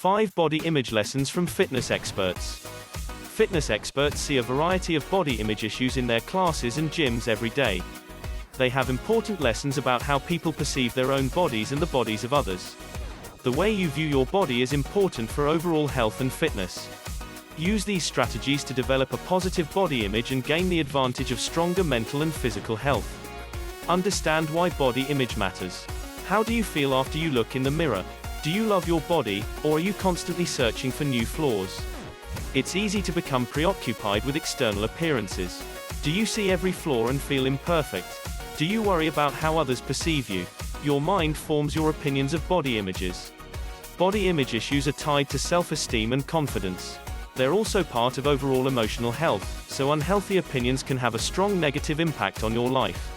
5 body image lessons from fitness experts. Fitness experts see a variety of body image issues in their classes and gyms every day. They have important lessons about how people perceive their own bodies and the bodies of others. The way you view your body is important for overall health and fitness. Use these strategies to develop a positive body image and gain the advantage of stronger mental and physical health. Understand why body image matters. How do you feel after you look in the mirror? Do you love your body, or are you constantly searching for new flaws? It's easy to become preoccupied with external appearances. Do you see every flaw and feel imperfect? Do you worry about how others perceive you? Your mind forms your opinions of body images. Body image issues are tied to self-esteem and confidence. They're also part of overall emotional health, so unhealthy opinions can have a strong negative impact on your life.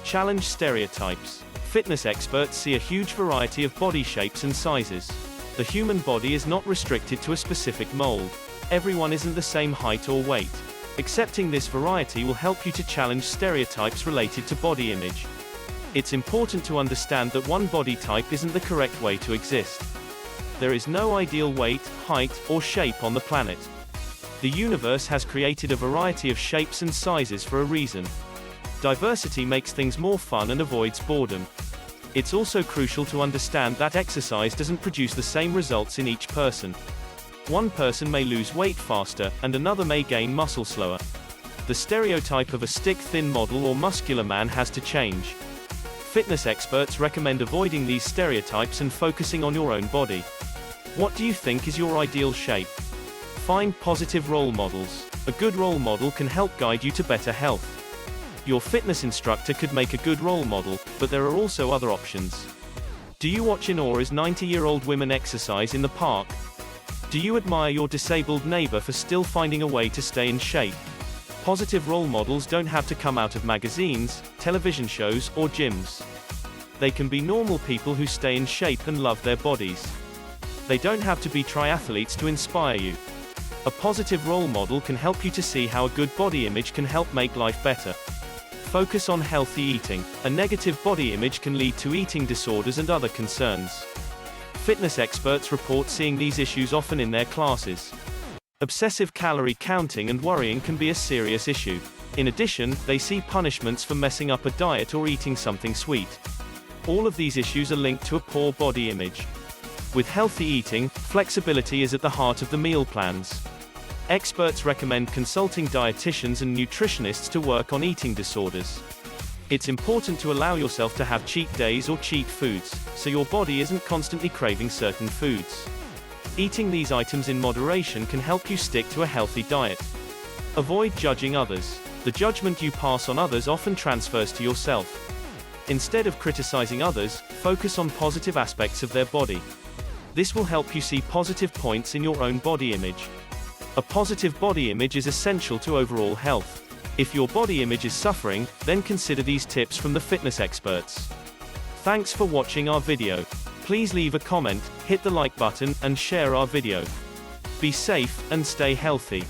Challenge stereotypes. Fitness experts see a huge variety of body shapes and sizes. The human body is not restricted to a specific mold. Everyone isn't the same height or weight. Accepting this variety will help you to challenge stereotypes related to body image. It's important to understand that one body type isn't the correct way to exist. There is no ideal weight, height, or shape on the planet. The universe has created a variety of shapes and sizes for a reason. Diversity makes things more fun and avoids boredom. It's also crucial to understand that exercise doesn't produce the same results in each person. One person may lose weight faster, and another may gain muscle slower. The stereotype of a stick-thin model or muscular man has to change. Fitness experts recommend avoiding these stereotypes and focusing on your own body. What do you think is your ideal shape? Find positive role models. A good role model can help guide you to better health. Your fitness instructor could make a good role model, but there are also other options. Do you watch in awe as 90-year-old women exercise in the park? Do you admire your disabled neighbor for still finding a way to stay in shape? Positive role models don't have to come out of magazines, television shows, or gyms. They can be normal people who stay in shape and love their bodies. They don't have to be triathletes to inspire you. A positive role model can help you to see how a good body image can help make life better. Focus on healthy eating. A negative body image can lead to eating disorders and other concerns. Fitness experts report seeing these issues often in their classes. Obsessive calorie counting and worrying can be a serious issue. In addition, they see punishments for messing up a diet or eating something sweet. All of these issues are linked to a poor body image. With healthy eating, flexibility is at the heart of the meal plans. Experts recommend consulting dietitians and nutritionists to work on eating disorders. It's important to allow yourself to have cheat days or cheat foods, so your body isn't constantly craving certain foods. Eating these items in moderation can help you stick to a healthy diet. Avoid judging others. The judgment you pass on others often transfers to yourself. Instead of criticizing others, focus on positive aspects of their body. This will help you see positive points in your own body image. A positive body image is essential to overall health. If your body image is suffering, then consider these tips from the fitness experts. Thanks for watching our video. Please leave a comment, hit the like button, and share our video. Be safe, and stay healthy.